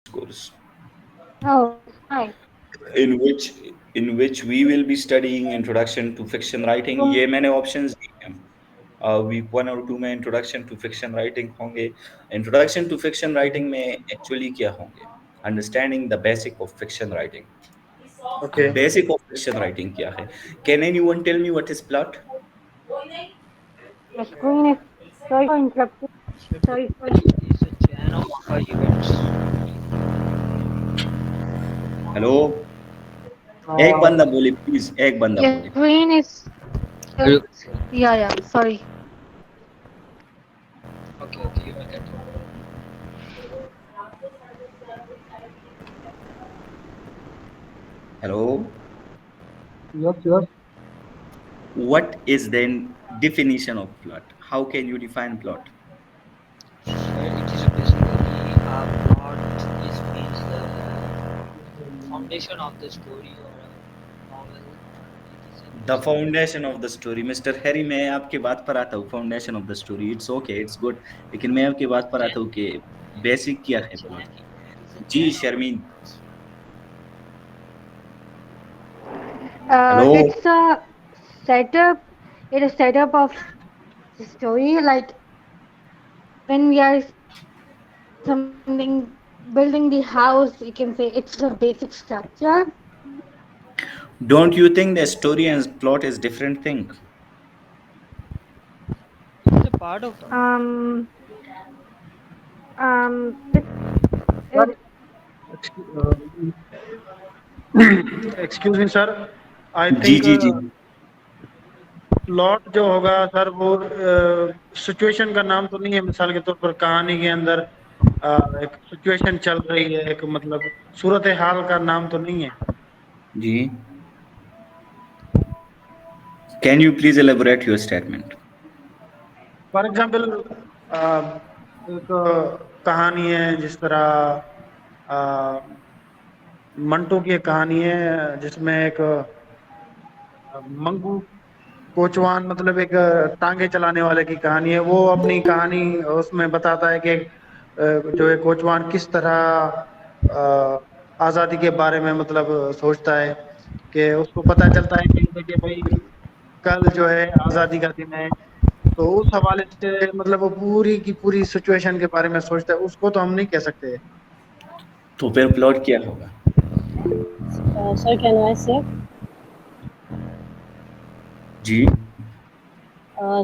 course, Oh, fine. in which we will be studying introduction to fiction writing. ये मैंने options दिए हैं. Week 1 और 2 में इंट्रोडक्शन टू फिक्शन राइटिंग होंगे. इंट्रोडक्शन टू फिक्शन राइटिंग में एक्चुअली क्या होंगे? Understanding the basic of fiction writing. Okay. Basic of fiction writing क्या है? Can anyone tell me what is plot? The screen is sorry for interrupting. Sorry for Is a chain of events. Hello. एक Uh, बंदा बोले please, एक बंदा your बोले. screen is Are you- yeah, sorry. okay, you will get it. Hello. yes, yes. What is then definition of plot? How can you define plot? So it is basically plot is means the foundation of the story or a novel. It is the basically foundation of the story. Mister Harry, मैं आपकी बात पर आता हूँ. Foundation of the story, it's okay, it's good. लेकिन मैं आपकी बात पर आता हूँ कि बेसिक क्या है chain. प्लॉट की. It is a जी chain of Sharmeen. events. Hello. It's a setup. It's a setup of the story. Like when we are something building the house, you can say it's the basic structure. Don't you think the story and plot is different thing? It is a part of that. Um, it's Sir, it. excuse me, sir. I जी think जी जी. Plot जो होगा sir वो situation का नाम तो नहीं है। मिसाल के तौर पर कहानी के अंदर एक सिचुएशन चल रही है, एक मतलब सूरत हाल का नाम तो नहीं है। जी. Can you please elaborate your statement? For example एक कहानी है जिस तरह मंटू की एक कहानी है जिसमें एक मंगू कोचवान मतलब एक टांगे चलाने वाले की कहानी है। वो अपनी कहानी उसमें बताता है कि जो है कोचवान किस तरह आज़ादी के बारे में मतलब सोचता है कि उसको पता चलता है कि भाई कल जो है आज़ादी का दिन है। तो उस हवाले से मतलब वो पूरी की पूरी सिचुएशन के बारे में सोचता है, उसको तो हम नहीं कह सकते। तो फिर प्लॉट क्या होगा? Sir, can I say? जी.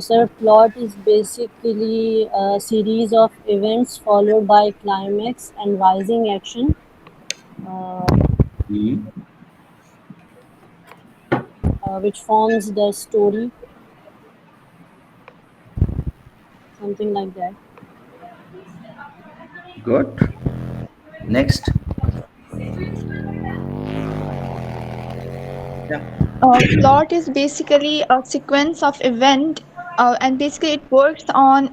Sir, plot is basically a series of events followed by climax and rising action, uh, जी. which forms the story, something like that. Good. Next. या. Plot is basically a sequence of event, and basically it works on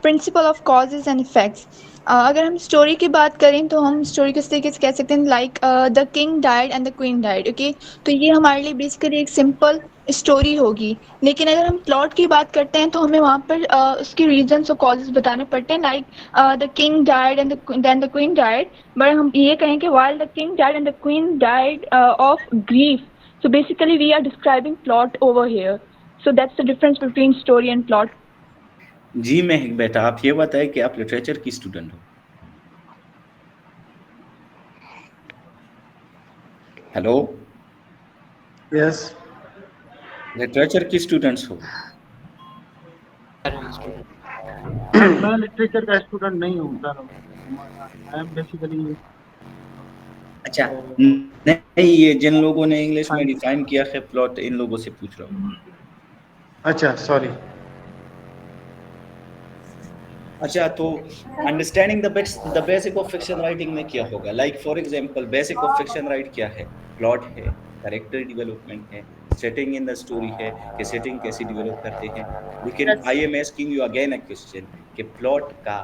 principle of causes and effects. अगर हम story की बात करें तो हम story किस तरीके से कह सकते हैं, like the king died and the queen died. Okay, तो ये हमारे लिए बेसिकली एक सिंपल स्टोरी होगी। लेकिन अगर हम प्लॉट की बात करते हैं तो हमें वहाँ पर उसके रीजंस और कॉजेज बताने पड़ते हैं, like the king died and then the queen died. But हम ये कहें कि while the king died and the queen died of grief, so basically we are describing plot over here. So that's the difference between story and plot. जी महक बेटा, आप ये बताएं कि आप लिटरेचर की स्टूडेंट हो. हेलो. यस, लिटरेचर की students हो? Are we student? मैं लिटरेचर का स्टूडेंट नहीं हूँ सर। आई एम बेसिकली अच्छा. नहीं, ये जिन लोगों ने इंग्लिश में डिफाइन किया है प्लॉट, इन लोगों से पूछ रहा हूँ. अच्छा, सॉरी। अच्छा, तो understanding the basic of fiction writing में क्या होगा? Like for example, basic of fiction right क्या है? प्लॉट है, कैरेक्टर डेवलपमेंट है, सेटिंग इन द स्टोरी है कि सेटिंग कैसे डेवलप करते हैं. लेकिन I am asking you again a question कि प्लॉट का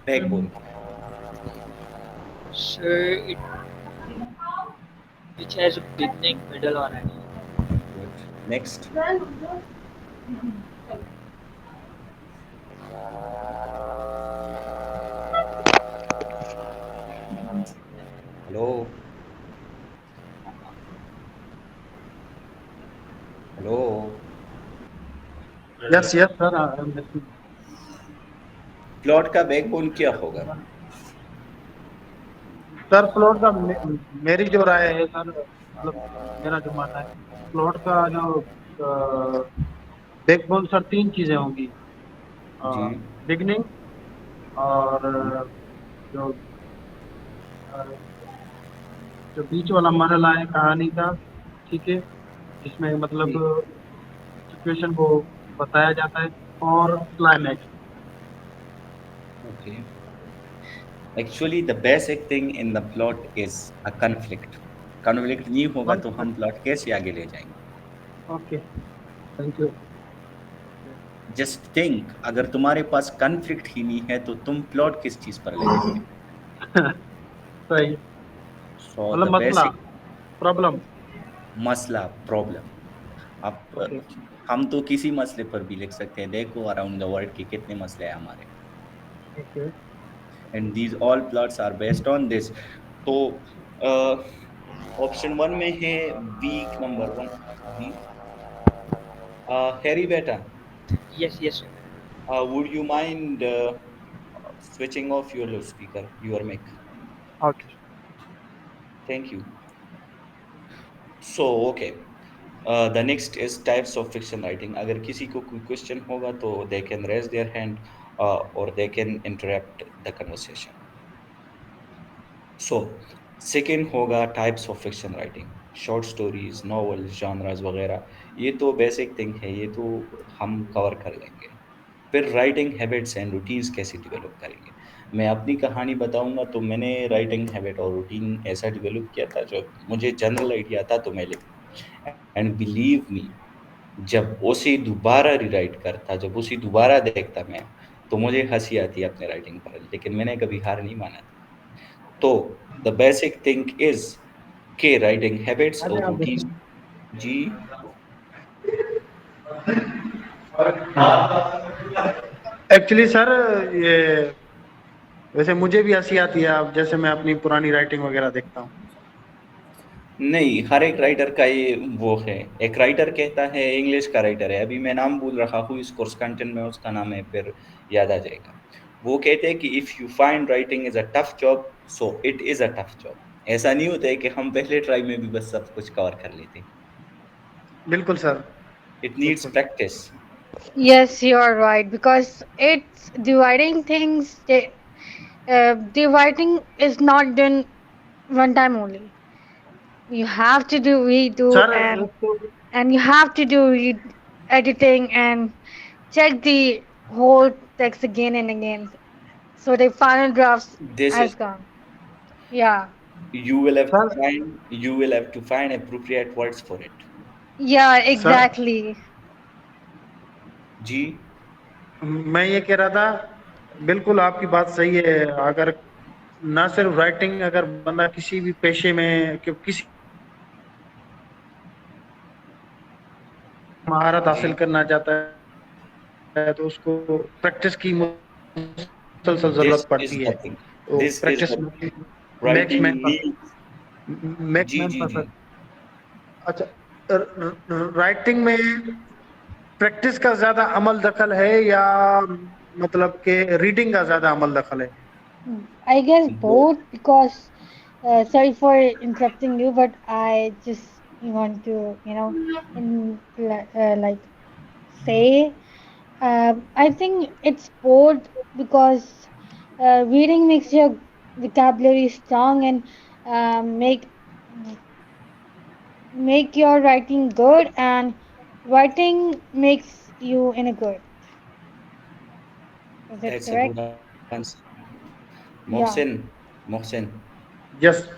बैकबोन क्या है? So it which has a beginning, middle, or end. Good. Next. Yes yes sir, I am listening. Plot का बैकबोन क्या होगा? सर प्लॉट का मेरी जो राय है सर, मतलब मेरा जो मानना है, प्लॉट का जो बैकबोन सर तीन चीजें होंगी। जी बिगनिंग, और जो अ, जो बीच वाला मरहला है कहानी का, ठीक है, जिसमें मतलब जी सिचुएशन को बताया जाता है, और climax. Okay. Actually the basic thing in the plot is a conflict. Conflict नहीं होगा तो हम प्लॉट कैसे आगे ले जाएंगे? Okay, thank you. Just think, अगर तुम्हारे पास कन्फ्लिक्ट ही नहीं है तो तुम प्लॉट किस चीज पर ले जाओगे? सही, सो द मतलब मसला, बेसिक प्रॉब्लम। मसला, प्रॉब्लम। अब ओके हम तो किसी मसले पर भी लिख सकते हैं, देखो अराउंड द वर्ल्ड के कितने मसले हैं हमारे, okay and these all plots are based on this. तो ऑप्शन वन में है वीक नंबर वन, जी। हैरी बेटा, Yes, yes, sir. would you mind switching off your loudspeaker, your mic? Okay. Thank you. So, okay. The next is types of fiction writing. अगर किसी को कोई question होगा तो they can raise their hand or they can interrupt the conversation. So, second होगा types of fiction writing. Short stories, novels, genres वगैरह, ये तो बेसिक थिंग है, ये तो हम कवर कर लेंगे। फिर राइटिंग हैबिट्स एंड रूटीन्स कैसे डेवलप करेंगे? मैं अपनी कहानी बताऊंगा तो मैंने राइटिंग हैबिट और रूटीन ऐसा डेवलप किया था, जब मुझे जनरल आइडिया था तो मैं लिखता, एंड बिलीव मी, जब उसे दोबारा रिराइट करता, जब उसे दोबारा देखता मैं, तो मुझे हंसी आती है अपने राइटिंग पर, लेकिन मैंने कभी हार नहीं माना था। तो द बेसिक थिंग इज के राइटिंग हैबिट्स और रूटीन। जी एक्चुअली सर, ये वैसे मुझे भी हंसी आती है, अब जैसे मैं अपनी पुरानी राइटिंग वगैरह देखता हूँ। नहीं, हर एक राइटर का ये वो है। एक राइटर कहता है, इंग्लिश का राइटर है, अभी मैं नाम भूल रहा हूँ, इस कोर्स कंटेंट में उसका नाम है, फिर याद आ जाएगा। वो कहते हैं कि if you find writing is a tough job, so it is a tough job. ऐसा नहीं होता है कि हम पहले ट्राई में भी बस सब कुछ कवर कर लेते। बिल्कुल सर, इट नीड्स बिल्कुल। Practice. Yes, you're right because it's dividing things. Dividing is not done one time only. You have to do redo sir and you have to do editing and check the whole text again and again. So the final drafts this has is, gone. Yeah. Sir you will have to find appropriate words for it। Yeah, sir exactly. जी मैं ये कह रहा था, बिल्कुल आपकी बात सही है। अगर ना सिर्फ राइटिंग, अगर बंदा किसी भी पेशे में किसी महारत जी हासिल करना चाहता है, तो उसको प्रैक्टिस की मुसलसल दिस जरूरत इज पड़ती है। द थिंग, तो this is practice the makes writing man needs. Makes जी मैन जी जी परफेक्ट। अच्छा, राइटिंग में प्रैक्टिस का ज्यादा अमल दखल है, या मतलब के रीडिंग का ज्यादा अमल दखल है? I guess वो both because sorry for interrupting you, but I just want to, like say, I think it's both because reading makes your vocabulary strong and make your writing good, and writing makes you in a good. Is it that's a correct? Good answer. Yeah. Mohsin, Mohsin, yes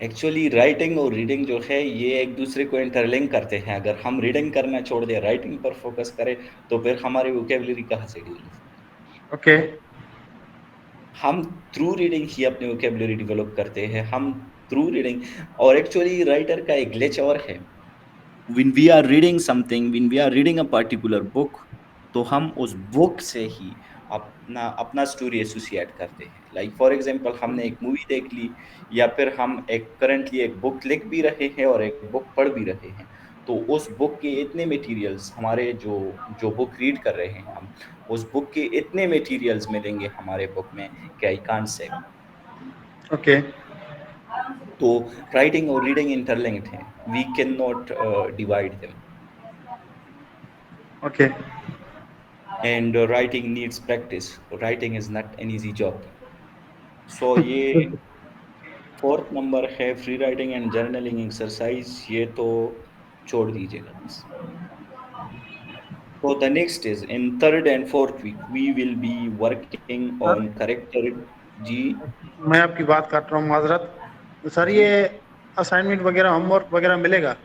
actually writing और reading जो है ये एक दूसरे को interlink करते हैं। अगर हम रीडिंग करना छोड़ दें, राइटिंग पर फोकस करें, तो फिर हमारी वोकेबलरी कहाँ से डेवलप होगी? ओके हम थ्रू रीडिंग ही अपनी वोकेबलरी डेवलप करते हैं, हम थ्रू रीडिंग। और एक्चुअली राइटर का एक ग्लिच और है, when we are reading something, when we are reading a particular book, तो हम उस बुक से ही अपना अपना स्टोरी एसोसिएट करते हैं। लाइक फॉर एग्जांपल, हमने एक मूवी देख ली, या फिर हम एक करंटली एक बुक लिख भी रहे हैं और एक बुक पढ़ भी रहे हैं, तो उस बुक के इतने मटेरियल्स हमारे जो बुक रीड कर रहे हैं हम, उस बुक के इतने मटेरियल्स मिलेंगे हमारे बुक में कि आई कांट से। ओके तो राइटिंग और रीडिंग इंटरलिंक्ड हैं, we can not divide them, okay and writing needs practice, writing is not an easy job. So ये फोर्थ नंबर है free writing and journaling exercise, ये तो छोड़ दीजिएगा बस। So the next is in third and fourth week, we will be working sir, on character. जी मैं आपकी बात काट रहा हूँ, माजरत सर। जी, ये असाइनमेंट वगैरह, होमवर्क वगैरह मिलेगा?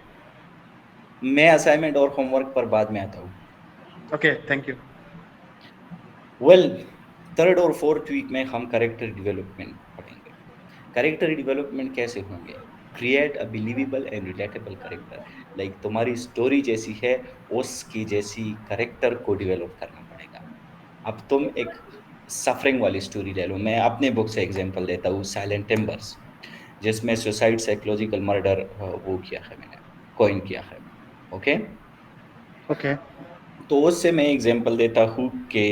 मैं असाइनमेंट और होमवर्क पर बाद में आता हूँ। Okay, thank you. Well, third और फोर्थ वीक में हम कैरेक्टर डेवलपमेंट पढ़ेंगे। कैरेक्टर डेवलपमेंट कैसे होंगे? Create a believable and relatable character, like तुम्हारी स्टोरी जैसी है उसकी जैसी कैरेक्टर को डेवलप करना पड़ेगा। अब तुम एक सफरिंग वाली स्टोरी ले लो, मैं अपने बुक से एग्जांपल देता हूँ, साइलेंट टिम्बर्स, जिसमें सुसाइड साइकोलॉजिकल मर्डर वो किया है मैंने, कॉइन किया है। ओके, ओके तो उससे मैं एग्जांपल देता हूँ कि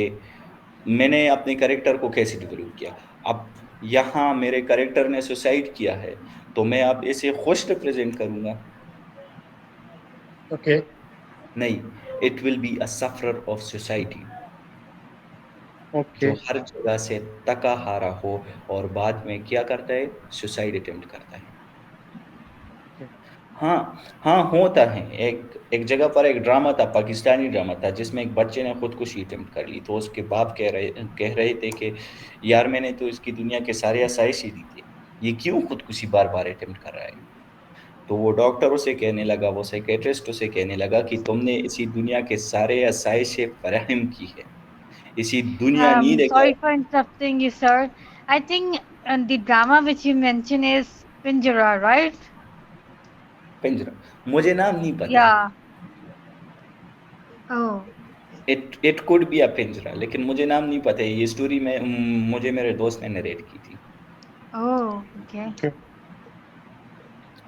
मैंने अपने कैरेक्टर को कैसे डेवलप किया। अब यहाँ मेरे कैरेक्टर ने सुसाइड किया है, तो मैं अब इसे खुश रिप्रेजेंट करूंगा? ओके नहीं, it will be a sufferer of society, okay जो हर जगह से तका हारा हो और बाद में क्या करता है, सुसाइड अटेम्प्ट करता है। हाँ हाँ, होता है। एक एक जगह पर एक ड्रामा था, पाकिस्तानी ड्रामा था, जिसमें एक बच्चे ने खुदकुशी अटेम्प्ट कर ली। तो उसके बाप कह रहे थे कि यार मैंने तो इसकी दुनिया के सारे आसाइश ही दी थी, ये क्यों खुदकुशी बार बार अटेम्प्ट कर रहा है। तो वो डॉक्टर उसे कहने लगा, वो साइकेट्रिस्ट उसे कहने लगा कि तुमने इसी दुनिया के सारे आसाइशें फराहम की है, इसी दुनिया नहीं देगा। Sorry for interrupting you, sir. I think the drama which you mentioned is Pinjara, right? पिंजरा, मुझे नाम नहीं पता है। Yeah. Oh, it could be a पिंजरा, लेकिन मुझे नाम नहीं पता है। ये स्टोरी में मुझे मेरे दोस्त ने नरेट की थी। oh, okay.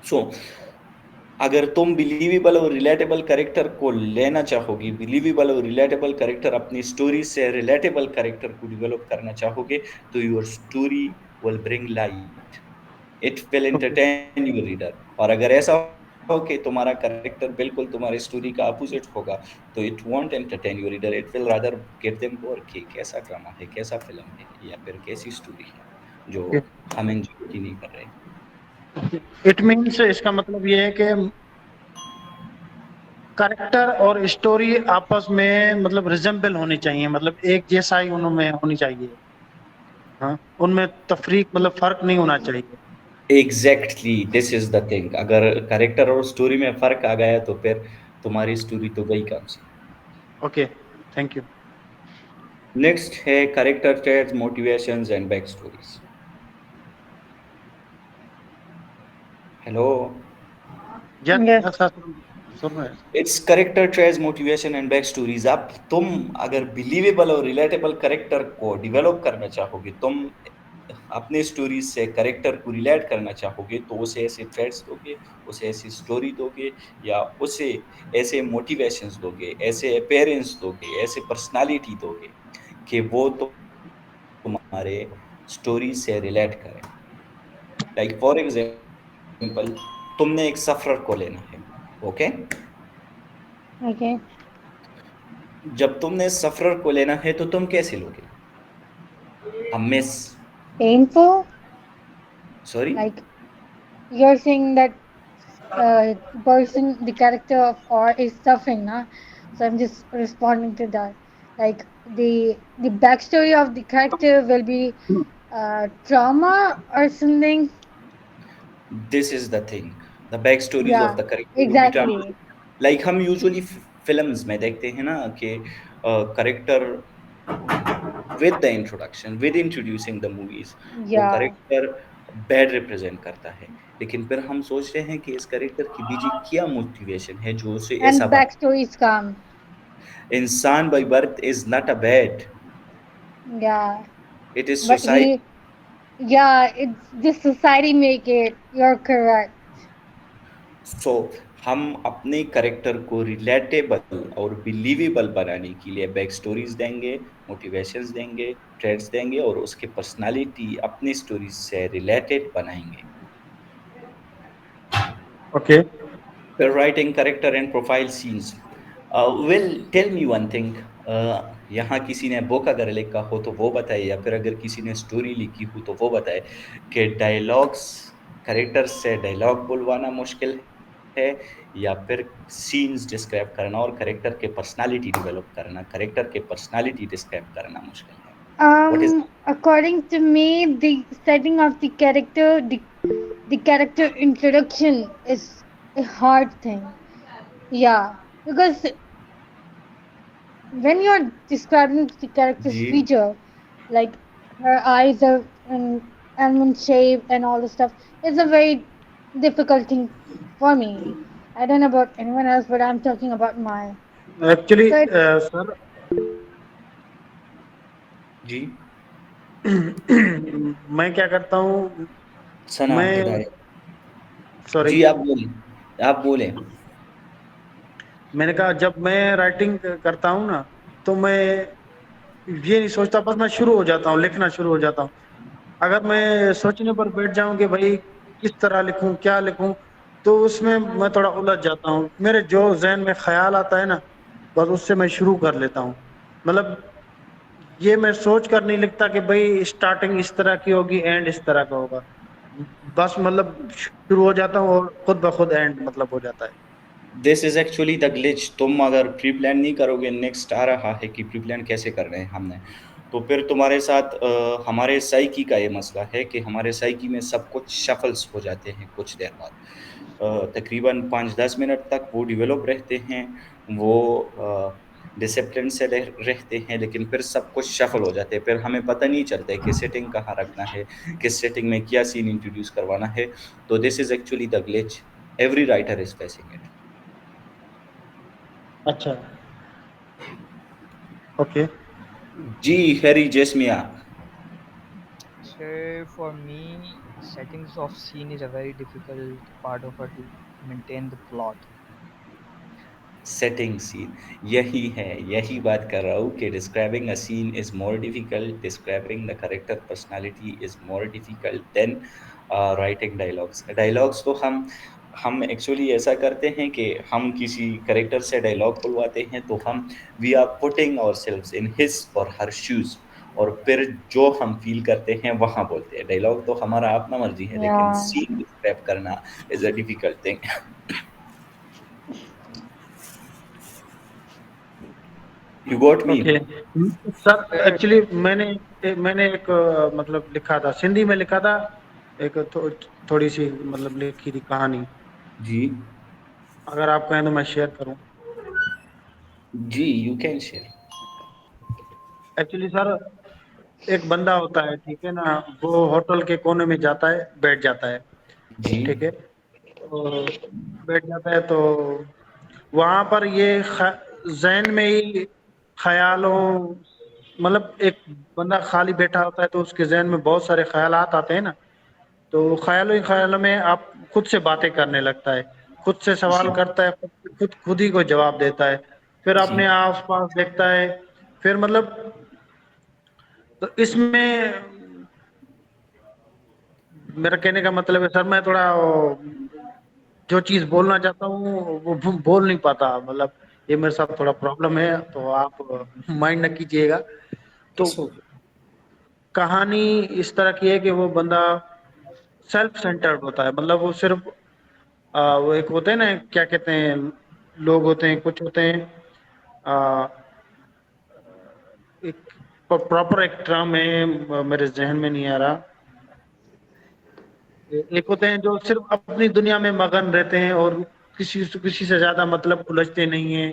सो अगर तुम बिलीवेबल और रिलेटेबल कैरेक्टर को लेना चाहोगे, बिलीवेबल और रिलेटेबल कैरेक्टर अपनी स्टोरी से रिलेटेबल कैरेक्टर को डेवलप करना चाहोगे, तो your story will bring light, it will okay entertain your reader. और अगर ऐसा हो कि तुम्हारा कैरेक्टर बिल्कुल तुम्हारी स्टोरी का अपोजिट होगा, तो it won't entertain your reader, it will rather get them bore कि कैसा ड्रामा है, कैसा फिल्म है, या फिर कैसी स्टोरी है जो हम एंजॉय ही नहीं कर रहे। इट मीन्स, इसका मतलब ये है कि करेक्टर और स्टोरी आपस में मतलब रिजेम्बल होनी चाहिए, मतलब एक जैसा ही उनमें होनी चाहिए। हाँ, उनमें तफरीक मतलब फर्क नहीं होना चाहिए। Exactly, this is the thing. अगर कैरेक्टर और स्टोरी में फर्क आ गया तो फिर तुम्हारी स्टोरी तो गई काम से। Okay, thank you. नेक्स्ट है character traits, motivations and back stories. Hello, Yes. Yes सुन रहे हैं। It's character traits, motivation and back stories. अब तुम अगर बिलीवेबल और रिलेटेबल कैरेक्टर को डेवलप करना चाहोगे, तुम अपने स्टोरी से कैरेक्टर को रिलेट करना चाहोगे, तो उसे ऐसे ट्रेट्स दोगे, उसे ऐसी स्टोरी दोगे, या उसे ऐसे मोटिवेशंस दोगे, ऐसे अपेयरेंस दोगे, ऐसे पर्सनालिटी दोगे कि वो तुम्हारे स्टोरी से रिलेट करें। लाइक फॉर एग्जांपल, तुमने एक सफरर को लेना है। Okay, Okay. जब तुमने सफरर को लेना है तो तुम कैसे लोगे? A miss, Painful? Sorry, Like you're saying that the character of R is suffering, na? So I'm just responding to that. Like the backstory of the character will be trauma or something. This is the thing, the back stories of Yeah, the character will be drama. exactly. Like हम usually films में देखते हैं ना कि character with the introduction, with introducing the movies, वो Yeah, character bad represent करता है, लेकिन फिर हम सोचते हैं कि इस करेक्टर की बीजी क्या मोटिवेशन है जो उसे ऐसा and बना। backstories come. इंसान by birth is not a bad, Yeah, it is but society. yeah, it's just society make it. You're correct. सो हम अपने कैरेक्टर को रिलेटेबल और बिलीवेबल बनाने के लिए बैक स्टोरीज देंगे, मोटिवेशंस देंगे, ट्रेड्स देंगे और उसके पर्सनालिटी अपनी स्टोरीज से रिलेटेड बनाएंगे। ओके। फिर writing character and profile scenes. Well tell me one thing, यहाँ किसी ने बुक अगर लिखा हो तो वो बताए, या फिर अगर किसी ने स्टोरी लिखी हो तो वो बताए कि डायलॉग्स, कैरेक्टर से डायलॉग बुलवाना मुश्किल है, या फिर सीन्स डिस्क्राइब करना और कैरेक्टर के पर्सनालिटी डेवलप करना, कैरेक्टर के पर्सनालिटी डिस्क्राइब करना मुश्किल है। What is According to me, the setting of the character introduction is a hard thing. Yeah, because when you're describing the character's जी feature, like her eyes are in almond shape and all this stuff, it's a very difficult thing for me. I don't know about anyone else, but I'm talking about my. Actually So it's sir ji मैं क्या करता हूँ, सना मैं हिदायत। Sorry, जी आप बोलें, आप बोलें। मैंने कहा जब मैं राइटिंग करता हूँ ना, तो मैं ये नहीं सोचता, बस मैं शुरू हो जाता हूँ, लिखना शुरू हो जाता हूँ। अगर मैं सोचने पर बैठ जाऊं कि भाई किस तरह लिखूं, क्या लिखूं, तो उसमें मैं थोड़ा उलझ जाता हूँ। मेरे जो जहन में ख्याल आता है ना, बस उससे मैं शुरू कर लेता हूँ। मतलब ये मैं सोच कर नहीं लिखता कि भाई स्टार्टिंग इस तरह की होगी, एंड इस तरह का होगा। बस मतलब शुरू हो जाता हूँ और खुद ब खुद एंड मतलब हो जाता है। This is actually the glitch. तुम अगर प्री प्लान नहीं करोगे, नेक्स्ट आ रहा है कि प्री प्लान कैसे कर रहे हैं हमने, तो फिर तुम्हारे साथ हमारे साइकी का ये मसला है कि हमारे साइकी में सब कुछ शफल्स हो जाते हैं कुछ देर बाद। तकरीबन 5-10 मिनट तक वो डेवलप रहते हैं, वो डिसिप्लिन से रहते हैं, लेकिन फिर सब कुछ शफल हो जाते हैं। फिर हमें पता नहीं चलता है कि सेटिंग कहाँ रखना है, किस सेटिंग में क्या सीन इंट्रोड्यूस करवाना है। तो this is actually the glitch, every writer is facing it. अच्छा, ओके। जी हैरी जेसमिया। So for me, settings of scene is a very difficult part of it to maintain the plot. Setting scene, यही है, यही बात कर रहा हूँ कि describing a scene is more difficult, describing the character personality is more difficult than writing dialogues. Dialogues तो हम एक्चुअली ऐसा करते हैं कि हम किसी कैरेक्टर से डायलॉग बुलवाते हैं तो हम we are putting ourselves in his और हर शूज, और फिर जो हम फील करते हैं वहाँ बोलते हैं। डायलॉग तो हमारा अपना मर्जी है, लेकिन yeah. सीन डिस्क्राइब करना is a difficult thing. You got me? Okay sir, actually मैंने एक मतलब लिखा था, सिंधी में लिखा था, एक थोड़ी सी मतलब लिखी थी कहानी। जी अगर आप कहें तो मैं शेयर करूं। जी you can share. Actually sir, एक बंदा होता है, ठीक है ना, वो होटल के कोने में जाता है, बैठ जाता है, जी ठीक है। तो बैठ जाता है तो वहां पर ये जहन में ही ख्यालों, मतलब एक बंदा खाली बैठा होता है तो उसके जहन में बहुत सारे ख्यालात आते हैं ना, तो ख्यालों ही ख्यालों में आप खुद से बातें करने लगता है, खुद से सवाल जी करता है, खुद ही को जवाब देता है, फिर जी अपने आस पास देखता है, फिर मतलब तो इसमें मेरा कहने का मतलब है सर, मैं थोड़ा जो चीज बोलना चाहता हूँ वो बोल नहीं पाता, मतलब ये मेरे साथ थोड़ा प्रॉब्लम है, तो आप माइंड न कीजिएगा। तो इट्स ओके। कहानी इस तरह की है कि वो बंदा सेल्फ सेंटर्ड होता है, मतलब वो सिर्फ वो एक होते हैं ना, क्या कहते हैं, लोग होते हैं, कुछ होते हैं, आ, एक प्रॉपर एक टर्म है, मेरे जहन में नहीं आ रहा। एक होते हैं जो सिर्फ अपनी दुनिया में मगन रहते हैं और किसी से ज्यादा मतलब उलझते नहीं है,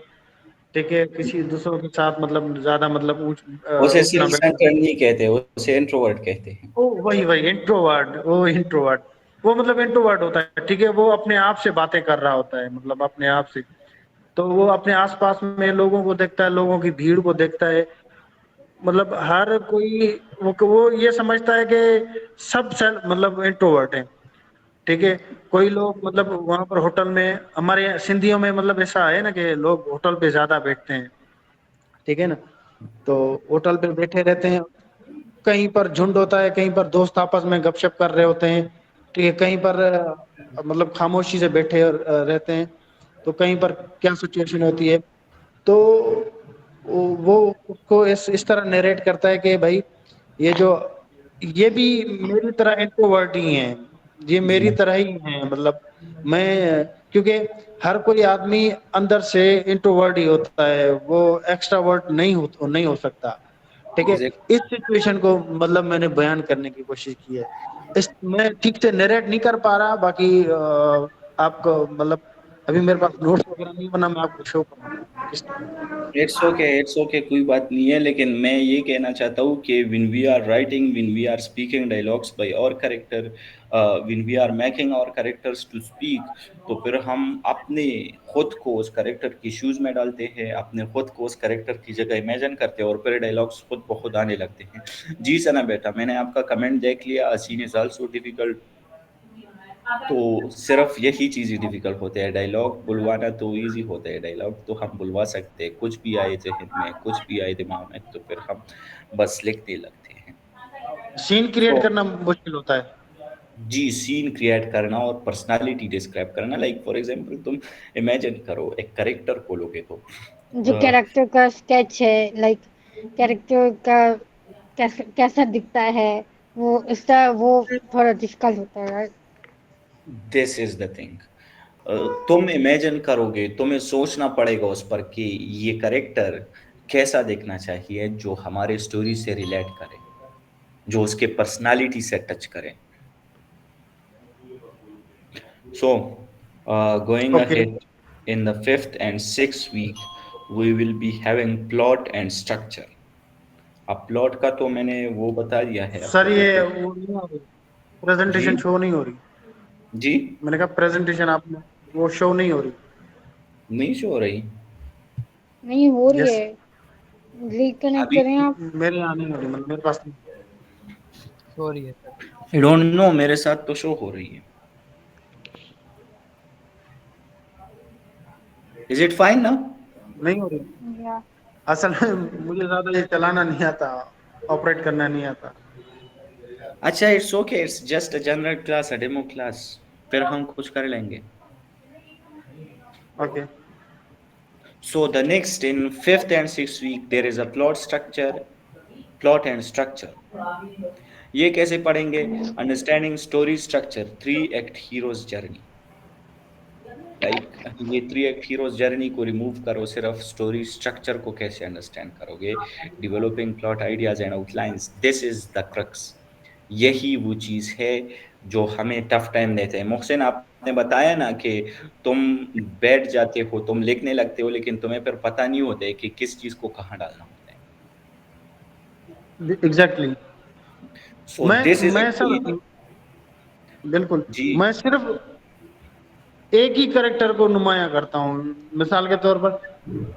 ठीक है, किसी दूसरों के साथ मतलब ज्यादा मतलब उसे उठना सेल्फ बैठना। सेंटर्ड नहीं कहते, उसे इंट्रोवर्ट कहते हैं। ओ वही वही इंट्रोवर्ट, वो मतलब इंट्रोवर्ट होता है, ठीक है, वो अपने आप से बातें कर रहा होता है, मतलब अपने आप से। तो वो अपने आसपास में लोगों को देखता है, लोगों की भीड़ को देखता है, मतलब हर कोई वो ये समझता है कि सब सेल्फ मतलब इंट्रोवर्ट है। ठीक है। कोई लोग मतलब वहां पर होटल में, हमारे यहाँ सिंधियों में मतलब ऐसा है ना कि लोग होटल पे ज्यादा बैठते हैं, ठीक है ना। तो होटल पे बैठे रहते हैं, कहीं पर झुंड होता है, कहीं पर दोस्त आपस में गपशप कर रहे होते हैं, ठीक है। कहीं पर मतलब खामोशी से बैठे रहते हैं। तो कहीं पर क्या सिचुएशन होती है, तो वो उसको इस तरह नरेट करता है कि भाई ये जो, ये भी मेरी तरह इंट्रोवर्ट ही है, ये मेरी जी तरह ही है, मतलब मैं, क्योंकि हर कोई आदमी अंदर से इंट्रोवर्ट ही होता है, वो एक्स्ट्रावर्ट नहीं हो सकता, ठीक है। एग्जैक्ट इस सिचुएशन को मतलब मैंने बयान करने की कोशिश की है। इस मैं ठीक से नरेट नहीं कर पा रहा, बाकी आपको मतलब अभी मेरे पास नोट्स वगैरह नहीं बना, मैं आपको शो करूंगा किस तरह। इट्स ओके, कोई बात नहीं है, लेकिन मैं ये कहना चाहता हूँ कि when we are writing, when we are speaking dialogues by our character, when we are making our characters to speak, तो फिर हम अपने खुद को उस कैरेक्टर की शूज में डालते हैं, अपने खुद को उस कैरेक्टर की जगह इमेजिन करते हैं और फिर डायलॉग्स खुद ब खुद आने लगते हैं। जी सना बेटा, मैंने आपका कमेंट देख लिया, a scene is also difficult. तो सिर्फ यही चीज़ ही डिफिकल्ट होते हैं, डायलॉग बुलवाना तो इजी होता है, डायलॉग तो हम बुलवा सकते हैं, कुछ भी आए जहन में, कुछ भी आए दिमाग में, तो फिर हम बस लिखने लगते हैं। सीन तो क्रिएट करना मुश्किल होता है। जी, सीन क्रिएट करना और पर्सनालिटी डिस्क्राइब करना, लाइक फॉर एग्जांपल तुम इमेजिन करो एक कैरेक्टर को लोगे तो जो कैरेक्टर का स्केच है, लाइक कैरेक्टर का कैसा दिखता है, वो इसका वो थोड़ा डिफिकल्ट होता है, right? This is the thing. तुम इमेजिन करोगे, तुम्हें सोचना पड़ेगा उस पर कि ये कैरेक्टर कैसा दिखना चाहिए, जो हमारे स्टोरी से रिलेट करे, जो उसके पर्सनालिटी से टच करें। So, going okay. ahead, in the fifth and sixth week, we will be having plot and structure. अब प्लॉट का तो मैंने वो बता दिया है सर आपको ये कि वो नहीं हो रही, जी प्रेजेंटेशन शो नहीं हो रही। जी मैंने कहा प्रेजेंटेशन आपने वो शो नहीं हो रही। नहीं शो हो रही नहीं हो रही यस। है, रिकनेक्ट अभी। करें आप। मेरे यहाँ नहीं हो रही, मतलब मेरे पास नहीं। सॉरी है सर। आई डोंट नो, मेरे साथ तो शो हो रही है। इज इट फाइन ना? नहीं हो रही। या असल में मुझे ज्यादा ये चलाना नहीं आता, ऑपरेट करना नहीं आता। अच्छा, it's okay, it's just a general class, a demo class, फिर हम कुछ कर लेंगे। Okay. So the next in fifth and sixth week there is a plot structure, plot and structure. ये कैसे पढ़ेंगे? Understanding story structure, three act heroes journey. Like ये three act heroes journey को रिमूव करो, सिर्फ स्टोरी स्ट्रक्चर को कैसे understand करोगे? Developing plot ideas and outlines, this is the crux. यही वो चीज है जो हमें टफ टाइम देते हैं। मोहसिन, आपने बताया ना कि तुम बैठ जाते हो, तुम लिखने लगते हो, लेकिन तुम्हें फिर पता नहीं होता है कि किस चीज को कहाँ डालना होता है। एग्जैक्टली। सो मैं दिस इज मैं सर एक्चुअली बिल्कुल, जी मैं सिर्फ एक ही करेक्टर को नुमाया करता हूँ। मिसाल के तौर पर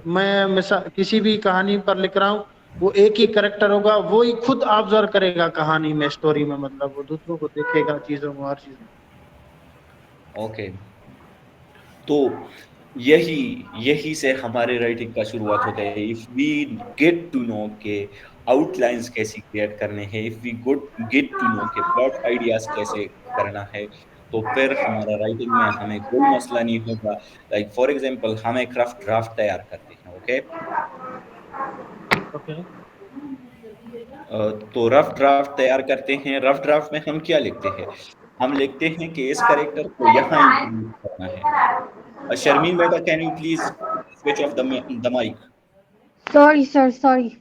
मैं मिसाल किसी भी कहानी पर लिख रहा हूँ, वो एक ही करेक्टर होगा, वो ही खुद ऑब्जर्व करेगा कहानी में, स्टोरी में, मतलब वो दूसरों को देखेगा, चीजों को, हर चीज में। ओके। तो यही यही से हमारे राइटिंग का शुरुआत होता है। If we get to know के आउटलाइंस कैसी क्रिएट करने हैं, if we good get to know के प्लॉट आइडियाज कैसे करना है, तो फिर हमारा राइटिंग में हमें कोई मसला नहीं होगा। लाइक फॉर एग्जांपल हम एक रफ ड्राफ्ट तैयार करते हैं, ओके। ओके। तो रफ ड्राफ्ट तैयार करते हैं, रफ ड्राफ्ट में हम क्या लिखते हैं? हम लिखते हैं कि इस कैरेक्टर को यहाँ इंट्रोड्यूस करना है। शर्मीन बेटा, can you please switch off the mic? Sorry sir, sorry.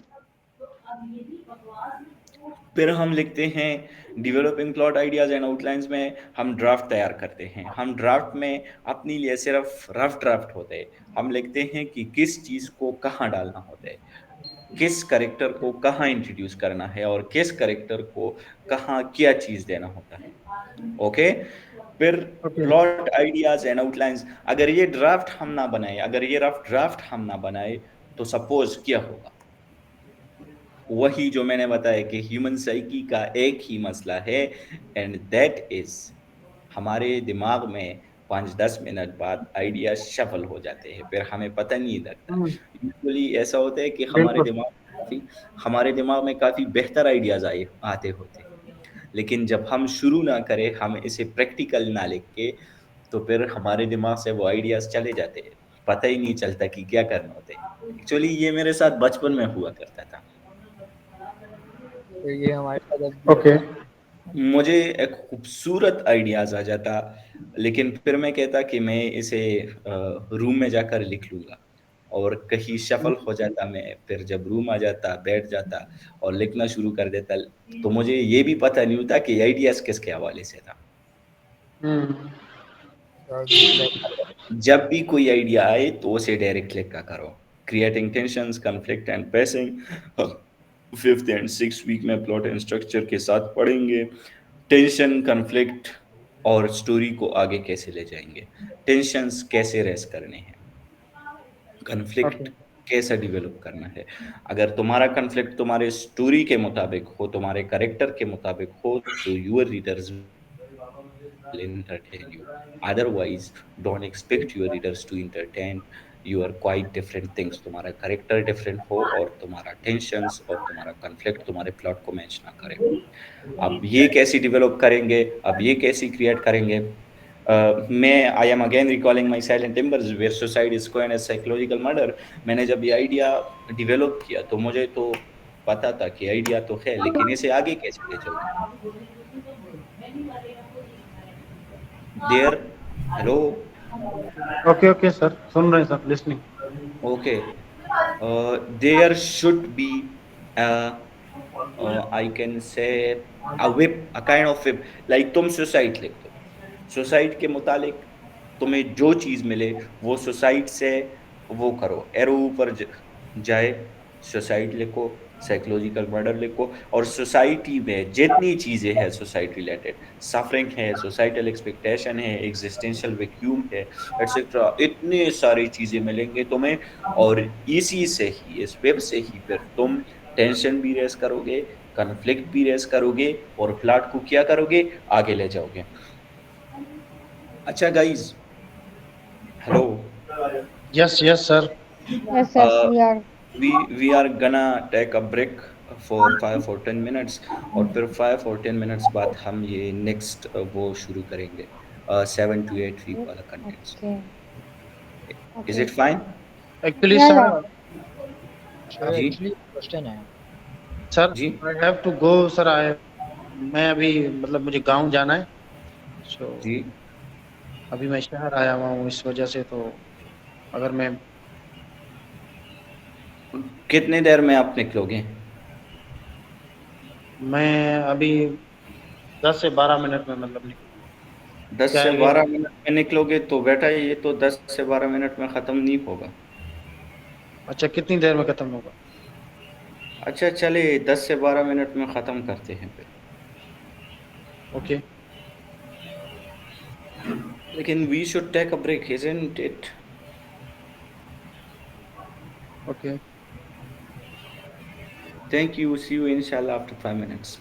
फिर हम लिखते हैं developing plot ideas and outlines में हम ड्राफ्ट तैयार करते हैं। हम ड्राफ्ट में अपने लिए सिर्फ रफ ड्राफ्ट होते हैं। हम लिखते हैं कि किस चीज को कहाँ डालना होता है, किस करेक्टर को कहाँ इंट्रोड्यूस करना है और किस करेक्टर को कहाँ क्या चीज देना होता है, ओके। फिर okay. Plot ideas and outlines, अगर ये ड्राफ्ट हम ना बनाए, अगर ये रफ ड्राफ्ट हम ना बनाए, तो सपोज क्या होगा? वही जो मैंने बताया कि ह्यूमन साइकी का एक ही मसला है, एंड दैट इज हमारे दिमाग में 5-10 मिनट बाद आइडिया शफल हो जाते हैं, फिर हमें पता नहीं लगता। यूजुअली ऐसा होता है कि बिल्कुल। हमारे दिमाग में काफ़ी बेहतर आइडियाज़ आते होते हैं। लेकिन जब हम शुरू ना करें, हम इसे प्रैक्टिकल ना लिख के, तो फिर हमारे दिमाग से वो आइडियाज़ चले जाते हैं। पता ही नहीं चलता कि क्या करना होता है। एक्चुअली ये मेरे साथ बचपन में हुआ करता था। तो ये हमारे साथ अब भी ओके। होता है। मुझे एक खूबसूरत आइडियाज़ आ जाता, लेकिन फिर मैं कहता कि मैं इसे रूम में जाकर लिख लूँगा, और कहीं शफ़ल हो जाता मैं, फिर जब रूम आ जाता, बैठ जाता और लिखना शुरू कर देता, तो मुझे ये भी पता नहीं होता कि आइडियाज़ किसके हवाले से था। हम्म। तो बिल्कुल ऐसा है। जब भी कोई आइडिया आए तो उसे डायरेक्ट लिखा करो। Creating tensions, conflict and pacing, 5th and 6th week में प्लॉट एंड स्ट्रक्चर के साथ पढ़ेंगे। टेंशन, कॉन्फ्लिक्ट और स्टोरी को आगे कैसे ले जाएँगे। टेंशन्स कैसे रेज़ करने हैं, ओके। कॉन्फ्लिक्ट कैसे डेवलप करना है। अगर तुम्हारा कॉन्फ्लिक्ट तुम्हारे स्टोरी के मुताबिक हो, तुम्हारे कैरेक्टर के मुताबिक हो, तो your readers will entertain you. Otherwise, don't expect your readers to entertain your quite different things. तुम्हारा करेक्टर डिफरेंट हो और तुम्हारा टेंशन्स और तुम्हारा कॉन्फ्लिक्ट तुम्हारे प्लॉट को मैच ना करे। अब ये कैसे डेवलप करेंगे, अब ये कैसे क्रिएट करेंगे? मैं I am again recalling my silent timbers where suicide is coin as psychological murder. मैंने जब ये आइडिया डेवलप किया तो मुझे तो पता था कि आइडिया तो है, लेकिन इसे आगे कैसे ले जाऊंगा? There hello okay. Okay sir, सुन रहे हैं सर, listening. Okay, there should be a I can say a whip, a kind of whip, like तुम सुसाइड लिख दो। सुसाइड के मुतालिक तुम्हें जो चीज़ मिले वो सुसाइड से वो करो, एरो ऊपर जाए, सुसाइड लिखो, साइकोलॉजिकल मर्डर लिखो, और सोसाइटी में जितनी चीज़ें हैं सुसाइड रिलेटेड, सफरिंग है, सोसाइटल एक्सपेक्टेशन है, एग्जिस्टेंशियल वैक्यूम है, एटसेट्रा, इतने सारी चीज़ें मिलेंगे तुम्हें, और इसी से ही, इस वेब से ही फिर तुम टेंशन भी रेज़ करोगे, कॉन्फ्लिक्ट भी रेज़ करोगे और प्लॉट को क्या करोगे? आगे ले जाओगे। अच्छा guys, hello, yes yes sir. Yes, yes, uh, we are. we are gonna take a break for 5 or 10 minutes, और फिर 5 और 10 मिनट्स बाद हम ये नेक्स्ट वो शुरू करेंगे 7 to 8 वीक वाला contents. Okay. Is Okay. It fine? Actually Yeah, sir, yeah. Sir ji actually question है। Sir ji I have to go sir. मैं अभी मतलब मुझे गांव जाना है। सो जी। अभी मैं शहर आया हुआ हूँ इस वजह से, तो अगर कितने देर में आप निकलोगे? मैं अभी 10 से 12 मिनट में मतलब 10 क्या से है कि 12 मिनट में निकलोगे तो बेटा ये तो 10 से 12 मिनट में ख़त्म नहीं होगा। अच्छा, कितनी देर में खत्म होगा? अच्छा चले 10 से 12 मिनट में ख़त्म करते हैं फिर। ओके। लेकिन we should take a break, isn't it? Okay. Thank you, see you इंशाल्लाह आफ्टर 5 मिनट्स।